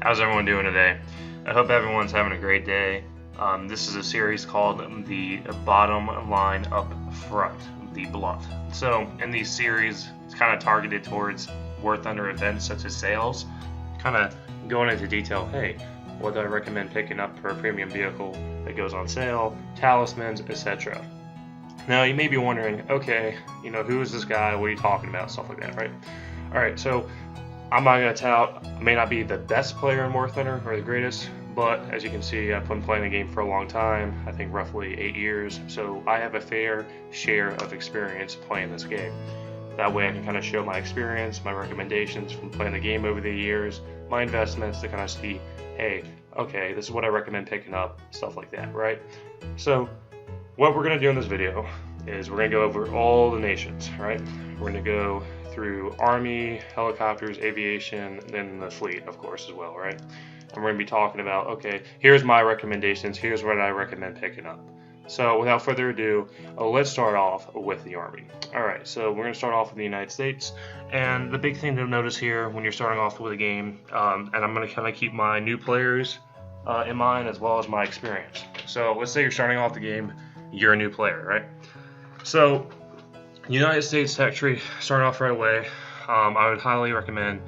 How's everyone doing today? I hope everyone's having a great day. This is a series called The Bottom Line Up Front, The Bluff. So in these series, it's kind of targeted towards worth under events such as sales, kind of going into detail, hey, what do I recommend picking up for a premium vehicle that goes on sale, talismans, etc. Now you may be wondering, okay, who is this guy, what are you talking about, stuff like that, right? Alright, so I'm not going to tout, I may not be the best player in War Thunder or the greatest, but as you can see, I've been playing the game for a long time, I think roughly 8 years, so I have a fair share of experience playing this game. That way I can kind of show my experience, my recommendations from playing the game over the years, my investments to kind of see, hey, okay, this is what I recommend picking up, stuff like that, right? So what we're going to do in this video is we're going to go over all the nations, right? We're going to go through Army, helicopters, aviation, then the fleet, of course, as well, right? And we're going to be talking about, okay, here's my recommendations, here's what I recommend picking up. So without further ado, let's start off with the Army. Alright, so we're going to start off with the United States, and the big thing to notice here when you're starting off with a game, and I'm going to kind of keep my new players in mind as well as my experience. So let's say you're starting off the game, you're a new player, right? So United States tech tree, starting off right away, I would highly recommend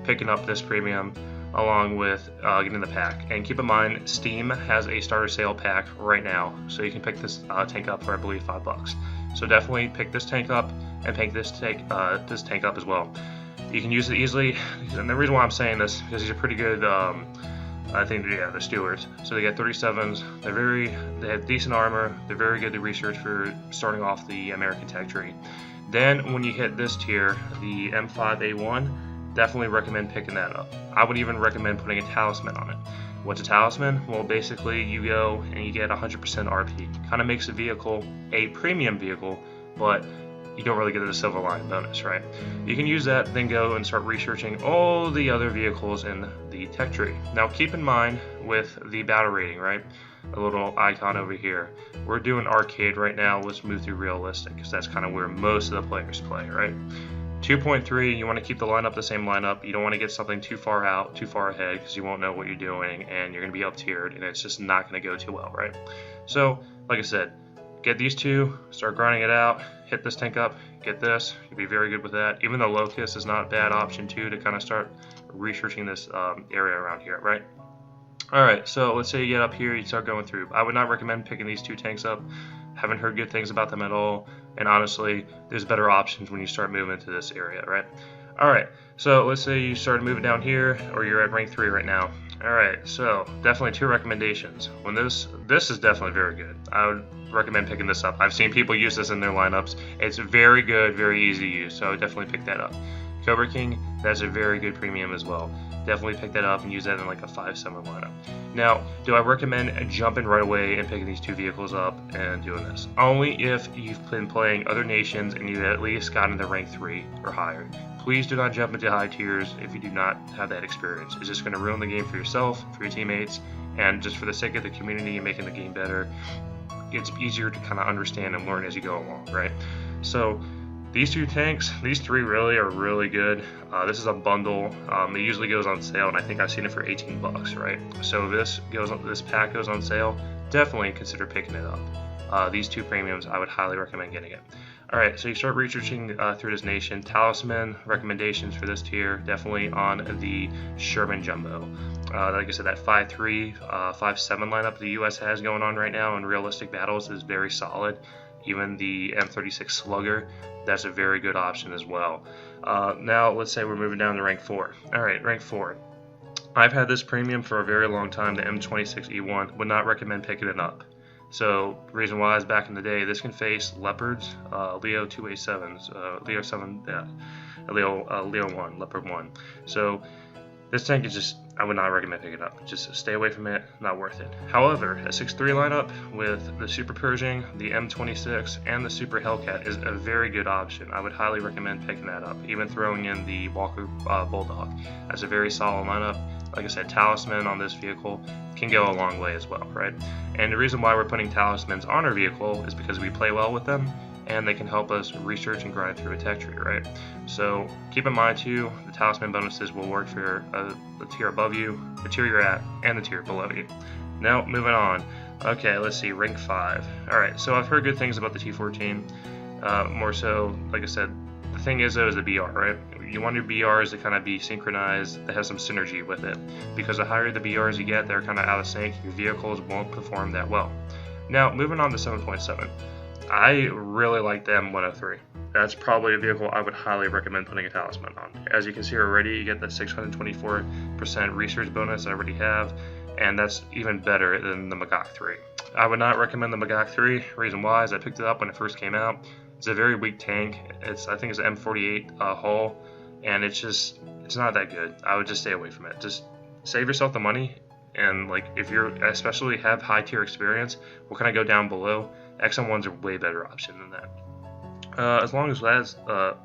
picking up this premium along with getting the pack. And keep in mind, Steam has a starter sale pack right now, so you can pick this tank up for, I believe, $5. So definitely pick this tank up and pick this tank up as well. You can use it easily, and the reason why I'm saying this is because these are pretty good. I think, yeah, the Stewards. So they got 37s. They have decent armor. They're very good to research for starting off the American tech tree. Then when you hit this tier, the M5A1, definitely recommend picking that up. I would even recommend putting a talisman on it. What's a talisman? Well, basically you go and you get 100% RP. Kind of makes the vehicle a premium vehicle, but you don't really get the silver line bonus, right? You can use that, then go and start researching all the other vehicles in the tech tree. Now keep in mind with the battle rating, right? A little icon over here. We're doing arcade right now. Let's move through realistic because that's kind of where most of the players play, right? 2.3, you want to keep the lineup the same lineup. You don't want to get something too far out, too far ahead, because you won't know what you're doing and you're going to be up tiered and it's just not going to go too well, right? So, like I said, get these two, start grinding it out, hit this tank up, get this, you'll be very good with that. Even the Locust is not a bad option too to kind of start researching this area around here, right? Alright, so let's say you get up here, you start going through. I would not recommend picking these two tanks up. Haven't heard good things about them at all, and honestly, there's better options when you start moving into this area, right? Alright, so let's say you start moving down here, or you're at rank 3 right now. Alright, so definitely 2 recommendations. When this is definitely very good. I would recommend picking this up. I've seen people use this in their lineups. It's very good, very easy to use, so I would definitely pick that up. Cobra King, that's a very good premium as well. Definitely pick that up and use that in like a 5-7 lineup. Now, do I recommend jumping right away and picking these 2 vehicles up and doing this? Only if you've been playing other nations and you've at least gotten to rank 3 or higher. Please do not jump into high tiers if you do not have that experience. It's just going to ruin the game for yourself, for your teammates, and just for the sake of the community and making the game better, it's easier to kind of understand and learn as you go along, right? So these 2 tanks, these 3 really are really good. This is a bundle. It usually goes on sale, and I think I've seen it for $18, right? So this pack goes on sale. Definitely consider picking it up. These 2 premiums, I would highly recommend getting it. Alright, so you start researching through this nation. Talisman recommendations for this tier, definitely on the Sherman Jumbo. Like I said, that 5-3, 5-7 lineup the US has going on right now in realistic battles is very solid. Even the M36 Slugger, that's a very good option as well. Now, let's say we're moving down to rank 4. Alright, rank 4. I've had this premium for a very long time, the M26E1. Would not recommend picking it up. So, the reason why is back in the day, this can face Leopards, Leo 2A7s, Leo 7, yeah, Leo 1, Leopard 1. So, this tank is just, I would not recommend picking it up. Just stay away from it, not worth it. However, a 6-3 lineup with the Super Pershing, the M26, and the Super Hellcat is a very good option. I would highly recommend picking that up, even throwing in the Walker Bulldog. That's a very solid lineup. Like I said, Talisman on this vehicle can go a long way as well, right? And the reason why we're putting Talismans on our vehicle is because we play well with them, and they can help us research and grind through a tech tree, right? So keep in mind too, the Talisman bonuses will work for the tier above you, the tier you're at, and the tier below you. Now, moving on. Okay, let's see, rank 5. Alright, so I've heard good things about the T14. More so, like I said, the thing is though, is the BR, right? You want your BRs to kind of be synchronized, that have some synergy with it. Because the higher the BRs you get, they're kind of out of sync, your vehicles won't perform that well. Now, moving on to 7.7. I really like the M103. That's probably a vehicle I would highly recommend putting a Talisman on. As you can see already, you get the 624% research bonus I already have, and that's even better than the Magach 3. I would not recommend the Magach 3. Reason why is I picked it up when it first came out. It's a very weak tank. I think it's an M48 hull, and it's not that good. I would just stay away from it. Just save yourself the money, and like if you're especially have high tier experience, we'll kind of go down below. XM1's a way better option than that. As long as that's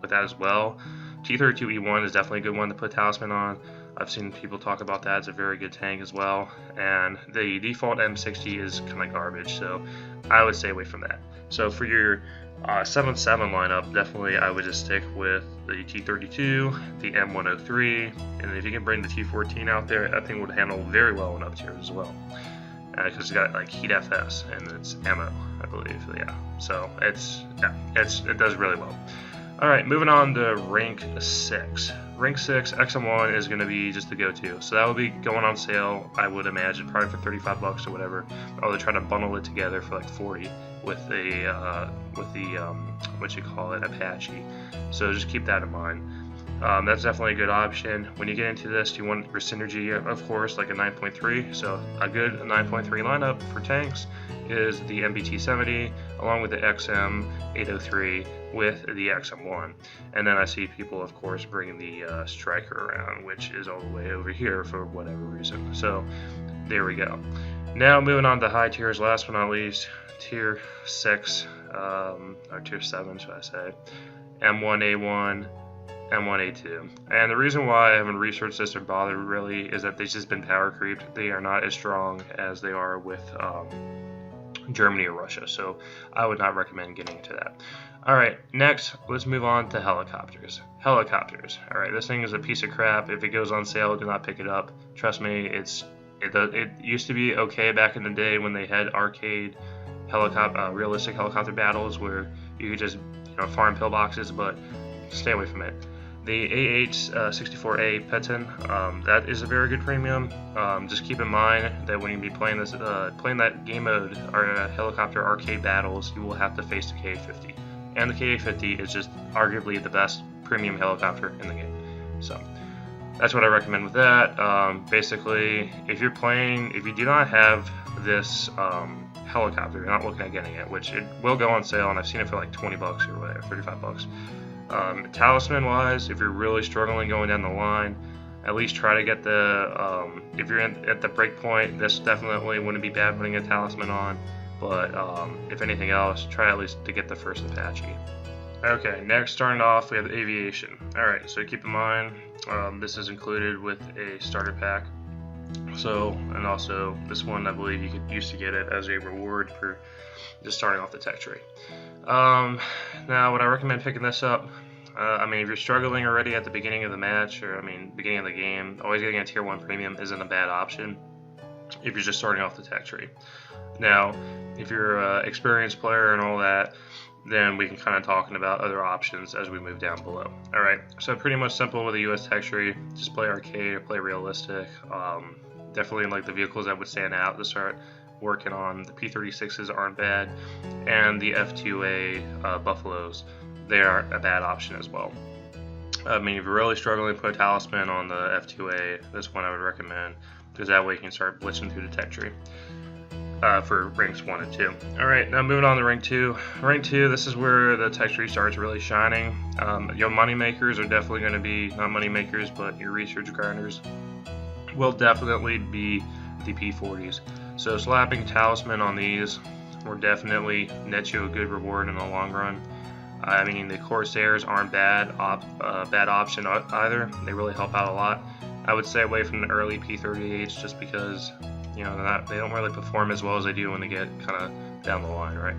with that as well, T32E1 is definitely a good one to put Talisman on. I've seen people talk about that. It's a very good tank as well. And the default M60 is kind of garbage, so I would stay away from that. So for your 7.7 lineup, definitely I would just stick with the T32, the M103, and if you can bring the T14 out there, that thing would handle very well in up tiers as well. Because it's got like heat FS and it's ammo, I believe. Yeah, so it does really well. All right, moving on to rank 6. Rank 6 XM1 is going to be just the go-to, so that will be going on sale, I would imagine, probably for $35 or whatever. Or they're trying to bundle it together for like 40 with the what you call it, Apache. So just keep that in mind. That's definitely a good option. When you get into this, you want your synergy, of course, like a 9.3. So a good 9.3 lineup for tanks is the MBT-70 along with the XM-803 with the XM1. And then I see people, of course, bringing the Striker around, which is all the way over here for whatever reason. So there we go. Now moving on to high tiers, last but not least, tier 6, or tier 7, should I say, M1A1, M1A2. And the reason why I haven't researched this or bothered really is that they've just been power creeped. They are not as strong as they are with Germany or Russia, so I would not recommend getting into that. Alright, next, let's move on to helicopters. Helicopters. Alright, this thing is a piece of crap. If it goes on sale, do not pick it up. Trust me, it used to be okay back in the day when they had arcade realistic helicopter battles where you could just farm pillboxes, but stay away from it. The AH-64A Petton, that is a very good premium. Just keep in mind that when you be playing this, playing that game mode or helicopter arcade battles, you will have to face the KA-50, and the KA-50 is just arguably the best premium helicopter in the game. So that's what I recommend with that. Basically, if you do not have this helicopter, you're not looking at getting it, which it will go on sale, and I've seen it for like $20 or whatever, $35. Talisman wise, if you're really struggling going down the line, at least try to get the if you're at the break point, this definitely wouldn't be bad putting a Talisman on, but if anything else, try at least to get the first Apache. Okay, next, starting off, we have aviation. Alright, so keep in mind, this is included with a starter pack. So, and also this one, I believe you could use to get it as a reward for just starting off the tech tree. Now, would I recommend picking this up? I mean, if you're struggling already at the beginning of the match, or beginning of the game, always getting a tier 1 premium isn't a bad option if you're just starting off the tech tree. Now, if you're an experienced player and all that, then we can kind of talk about other options as we move down below. Alright, so pretty much simple with the US tech tree, just play arcade or play realistic. Definitely like the vehicles that would stand out to start working on. The P36s aren't bad, and the F2A Buffaloes, they aren't a bad option as well. I mean, if you're really struggling, put a Talisman on the F2A. This one I would recommend, because that way you can start blitzing through the tech tree for ranks 1 and 2. Alright, now moving on to rank 2. Rank 2, this is where the tech tree starts really shining. Your money makers are definitely going to be, not money makers, but your research grinders will definitely be the P40s. So slapping Talisman on these will definitely net you a good reward in the long run. I mean, the Corsairs aren't bad option either. They really help out a lot. I would stay away from the early P38s just because they don't really perform as well as they do when they get kind of down the line, right?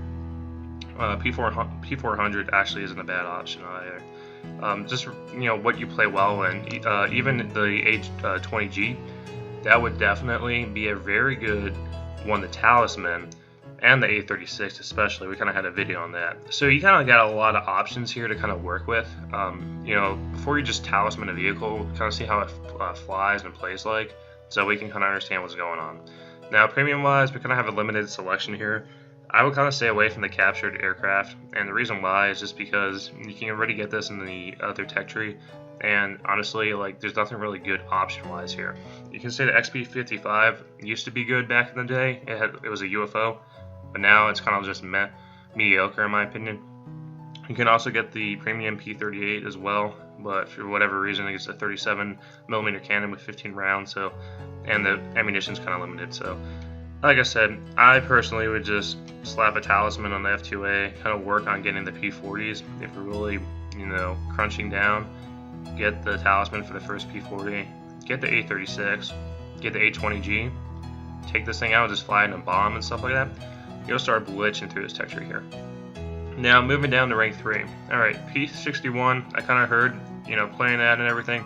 P400 actually isn't a bad option either. Just what you play well in. Even the H20G, that would definitely be a very good one. The Talisman and the A36 especially, we kind of had a video on that. So you kind of got a lot of options here to kind of work with. Before you just Talisman a vehicle, kind of see how it flies and plays like, so we can kind of understand what's going on. Now, premium wise, we kind of have a limited selection here. I would kind of stay away from the captured aircraft, and the reason why is just because you can already get this in the other tech tree, and honestly, like, there's nothing really good option-wise here. You can say the XP-55 used to be good back in the day. It was a UFO, but now it's kind of just mediocre in my opinion. You can also get the premium P-38 as well, but for whatever reason, it's a 37mm cannon with 15 rounds, and the ammunition's kind of limited, so. Like I said, I personally would just slap a Talisman on the F2A, kind of work on getting the P40s. If you're really, crunching down, get the Talisman for the first P40, get the A36, get the A20G, take this thing out, just fly it in a bomb and stuff like that. You'll start blitzing through this tech tree here. Now, moving down to rank 3. Alright, P61, I kind of heard, playing that and everything.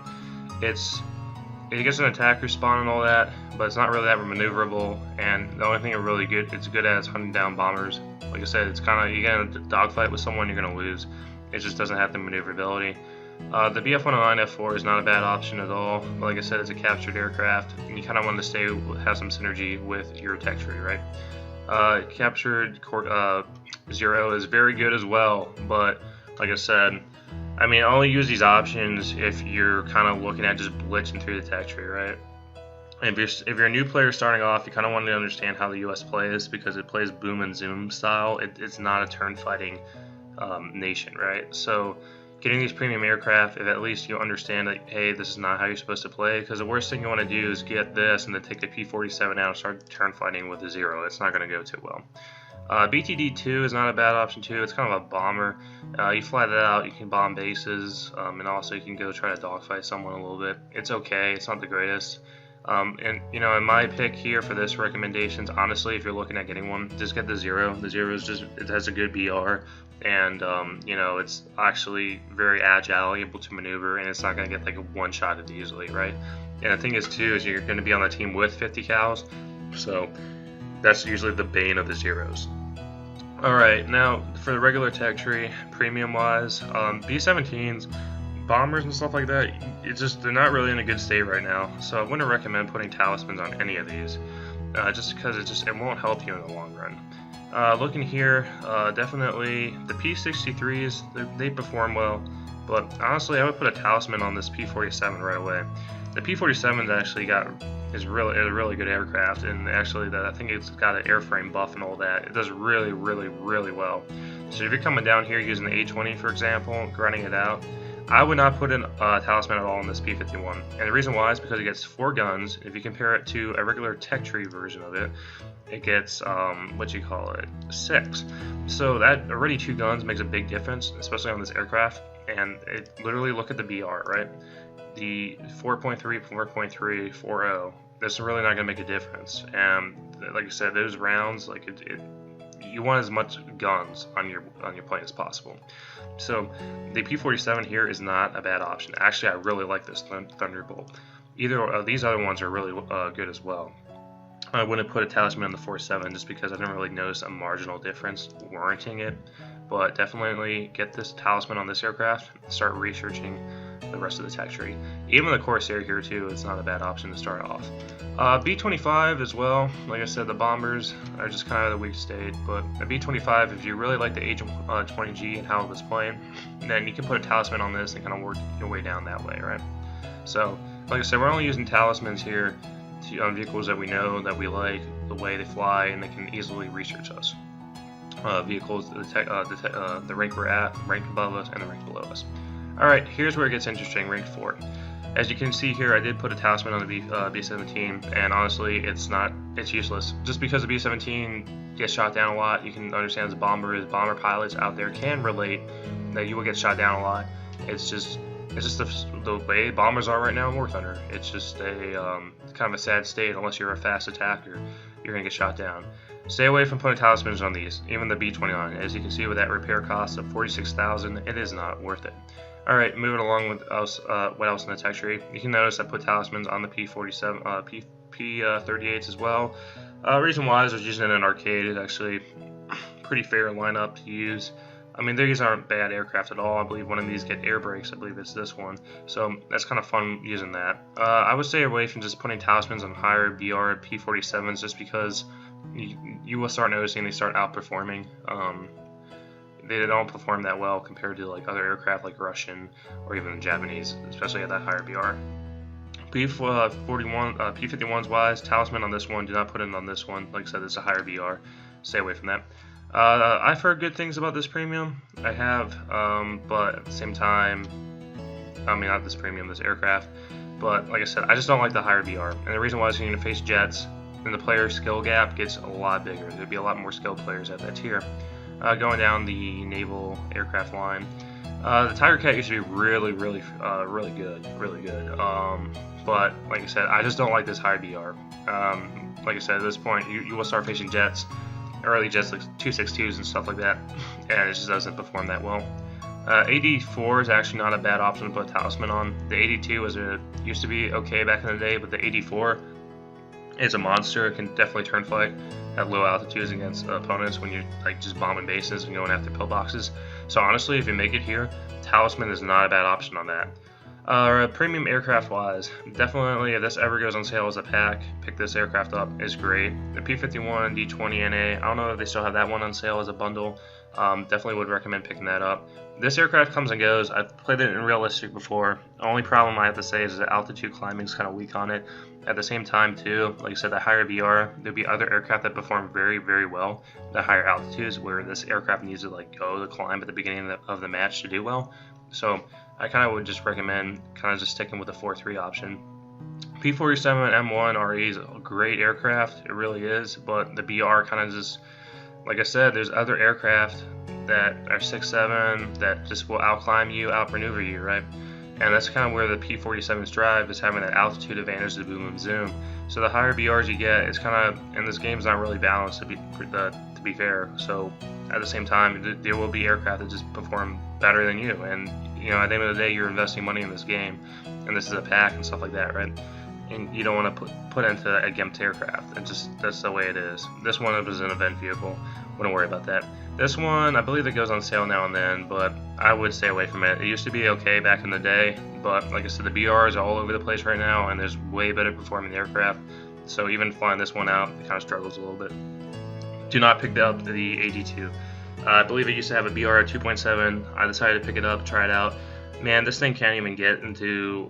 It gets an attacker spawn and all that, but it's not really that maneuverable, and the only thing it's good at is hunting down bombers. Like I said, it's kind of, you get in a dogfight with someone, you're going to lose. It just doesn't have the maneuverability. The BF-109 F4 is not a bad option at all. Like I said, it's a captured aircraft, and you kind of want to have some synergy with your tech tree, right? Captured Zero is very good as well, but like I said, only use these options if you're kind of looking at just blitzing through the tech tree, right? And if you're a new player starting off, you kind of want to understand how the US plays, because it plays boom and zoom style. It's not a turn fighting nation, right? So getting these premium aircraft, if at least you understand that, hey, this is not how you're supposed to play, because the worst thing you want to do is get this and then take the P-47 out and start turn fighting with a Zero. It's not going to go too well. BTD-2 is not a bad option too. It's kind of a bomber. You fly that out, you can bomb bases, and also you can go try to dogfight someone a little bit. It's okay, it's not the greatest. In my pick here for this recommendations, honestly, if you're looking at getting one, just get the Zero. The Zero is it has a good BR, and it's actually very agile, able to maneuver, and it's not going to get like one-shotted easily, right? And the thing is too, is you're going to be on the team with 50 cals, so that's usually the bane of the Zeros. Alright, now for the regular tech tree, premium wise, B-17s, bombers and stuff like that, they're not really in a good state right now, so I wouldn't recommend putting Talismans on any of these, just because it won't help you in the long run. Looking here, definitely the P-63s, they perform well, but honestly I would put a Talisman on this P-47 right away. The P-47 actually is a really good aircraft, and actually I think it's got an airframe buff and all that. It does really, really, really well. So if you're coming down here using the A20, for example, grinding it out, I would not put in Talisman at all in this P-51. And the reason why is because it gets 4 guns. If you compare it to a regular tech tree version of it, it gets, 6. So that already 2 guns makes a big difference, especially on this aircraft. And literally look at the BR, right? The 4.3, 4.3, 4.0, that's really not going to make a difference. And like I said, those rounds, you want as much guns on your plane as possible. So the P-47 here is not a bad option. Actually, I really like this Thunderbolt. These other ones are really good as well. I wouldn't put a Talisman on the 4.7 just because I didn't really notice a marginal difference warranting it. But definitely get this Talisman on this aircraft and start researching the rest of the tech tree. Even the Corsair here too, it's not a bad option to start off. B-25 as well, like I said, the bombers are just kind of the weak state, but a B-25, if you really like the H20G and how it was playing, then you can put a Talisman on this and kind of work your way down that way, right? So, like I said, we're only using Talismans here on vehicles that we know, that we like, the way they fly, and they can easily research us. Vehicles, the rank we're at, rank above us, and the rank below us. Alright, here's where it gets interesting, rank 4. As you can see here, I did put a Talisman on the B-17, and honestly, it's useless. Just because the B-17 gets shot down a lot, you can understand as bomber pilots out there can relate that you will get shot down a lot. It's just the way bombers are right now in War Thunder. It's just a kind of a sad state. Unless you're a fast attacker, you're gonna get shot down. Stay away from putting talismans on these, even the B-29. As you can see with that repair cost of 46,000, it is not worth it. Alright, moving along with what else in the tech tree. You can notice I put talismans on the P-47, P-38s as well. Reason why is I was using it in an arcade. It's actually pretty fair lineup to use. I mean, these aren't bad aircraft at all. I believe one of these get air brakes. I believe it's this one. So that's kind of fun using that. I would stay away from just putting talismans on higher BR P-47s just because you will start noticing they start outperforming. They don't perform that well compared to like other aircraft like Russian or even Japanese, especially at that higher BR. P-51s wise, talisman on this one. Do not put it on this one. Like I said, it's a higher BR. Stay away from that. I've heard good things about this premium. I have, but at the same time, I mean not this premium, this aircraft. But like I said, I just don't like the higher BR. And the reason why is you're going to face jets, and the player skill gap gets a lot bigger. There'd be a lot more skilled players at that tier. Going down the naval aircraft line, the Tiger Cat used to be really good. But like I said, I just don't like this high BR. Like I said, at this point, you will start facing jets, early jets like 262s and stuff like that, and it just doesn't perform that well. 84 is actually not a bad option to put a talisman on. The 82 used to be okay back in the day, but the 84 is a monster. It can definitely turn fight at low altitudes against opponents when you're like just bombing bases and going after pillboxes. So honestly, if you make it here, talisman is not a bad option on that. Premium aircraft wise, definitely if this ever goes on sale as a pack, pick this aircraft up. It's great. The P-51 D-20 NA, I don't know if they still have that one on sale as a bundle. Definitely would recommend picking that up. This aircraft comes and goes. I've played it in realistic before. The only problem I have to say is the altitude climbing is kind of weak on it. At the same time too, like I said, the higher BR, there'll be other aircraft that perform very well at higher altitudes where this aircraft needs to like go to climb at the beginning of the match to do well. So I kind of would just recommend kind of just sticking with the 4-3 option. P-47 M1 RE is a great aircraft, it really is, but the BR kind of just, like I said, there's other aircraft that are 6'7", that just will outclimb you, outmaneuver you, right? And that's kind of where the P-47's drive is, having that altitude advantage to boom and zoom. So the higher BRs you get, it's kind of, and this game's not really balanced to be fair. So at the same time, there will be aircraft that just perform better than you, and you know, at the end of the day, you're investing money in this game, and this is a pack and stuff like that, right? And you don't want to put into a gimped aircraft. That's the way it is. This one is an event vehicle. Wouldn't worry about that. This one, I believe it goes on sale now and then, but I would stay away from it. It used to be okay back in the day, but like I said, the BRs are all over the place right now, and there's way better performing aircraft. So even flying this one out, it kind of struggles a little bit. Do not pick up the AD2. I believe it used to have a BR at 2.7. I decided to pick it up, try it out. Man, this thing can't even get into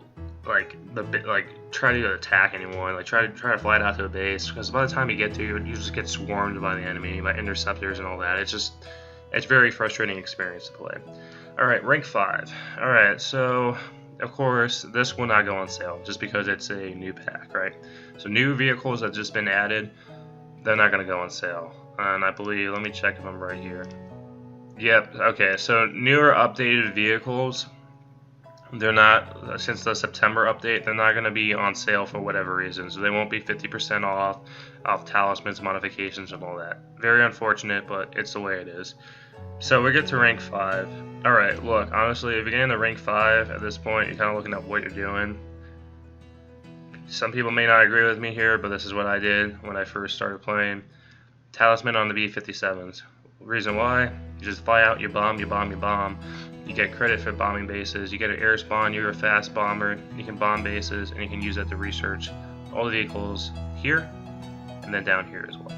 try to attack anymore. Like try to fly it out to a base, because by the time you get to it, you just get swarmed by the enemy, by interceptors and all that. It's very frustrating experience to play. All right, rank 5. All right, so of course this will not go on sale just because it's a new pack, right? So new vehicles that just been added, they're not going to go on sale. And I believe, let me check if I'm right here. Yep, okay, so newer updated vehicles, they're not, since the September update, they're not going to be on sale for whatever reason. So they won't be 50% off talismans, modifications, and all that. Very unfortunate, but it's the way it is. So we get to rank 5. Alright, look, honestly, if you're getting to rank 5 at this point, you're kind of looking at what you're doing. Some people may not agree with me here, but this is what I did when I first started playing. Talisman on the B-57s. Reason why? You just fly out, you bomb. You get credit for bombing bases. You get an air spawn, you're a fast bomber. You can bomb bases, and you can use that to research all the vehicles here, and then down here as well.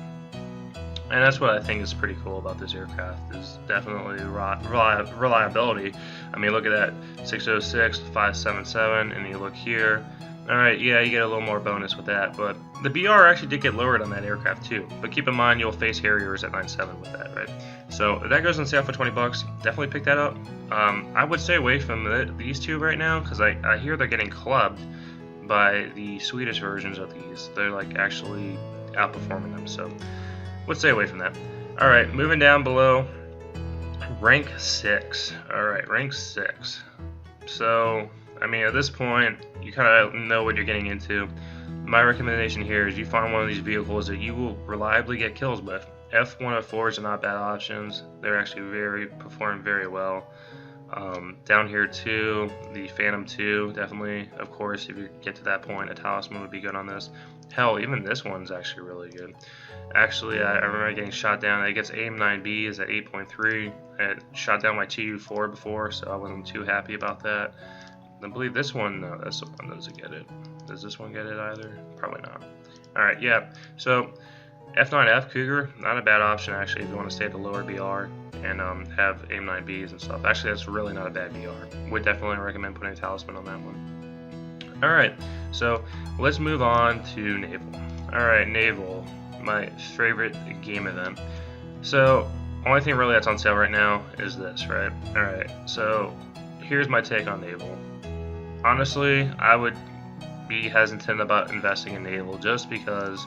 And that's what I think is pretty cool about this aircraft, is definitely reliability. I mean, look at that, 606, 577, and you look here. Alright, yeah, you get a little more bonus with that, but the BR actually did get lowered on that aircraft too. But keep in mind, you'll face Harriers at 9.7 with that, right? So if that goes on sale for 20 bucks, definitely pick that up. I would stay away from these two right now, because I hear they're getting clubbed by the Swedish versions of these. They're like actually outperforming them, so would stay away from that. Alright, moving down below, rank 6. Alright, rank 6. So I mean, at this point, you kind of know what you're getting into. my recommendation here is you find one of these vehicles that you will reliably get kills with. F-104s are not bad options. They're actually perform very well. Down here too, the Phantom 2, definitely, of course, if you get to that point, a Talisman would be good on this. Hell, even this one's actually really good. Actually, I remember getting shot down. It gets AIM-9B is at 8.3. I had shot down my TU-4 before, so I wasn't too happy about that. I believe this one, no, this one doesn't get it. Does this one get it either? Probably not. Alright, yeah, so F9F Cougar, not a bad option actually if you want to stay at the lower BR and have AIM-9Bs and stuff. Actually, that's really not a bad BR. Would definitely recommend putting a Talisman on that one. Alright, so let's move on to Naval. Alright, Naval, my favorite game event. So, only thing really that's on sale right now is this, right? Alright, so here's my take on Naval. Honestly, I would be hesitant about investing in Naval just because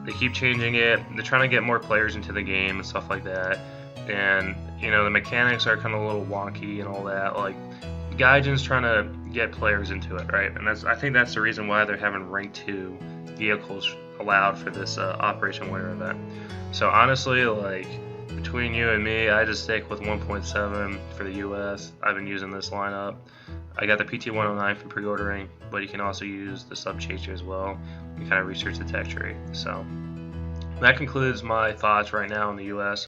they keep changing it. They're trying to get more players into the game and stuff like that. And, you know, the mechanics are kind of a little wonky and all that. Like, Gaijin's trying to get players into it, right? And I think that's the reason why they're having rank 2 vehicles allowed for this Operation Winter event. So honestly, like, between you and me, I just stick with 1.7 for the US. I've been using this lineup. I got the PT-109 for pre-ordering, but you can also use the sub chaser as well. You kind of research the tech tree. So that concludes my thoughts right now in the US.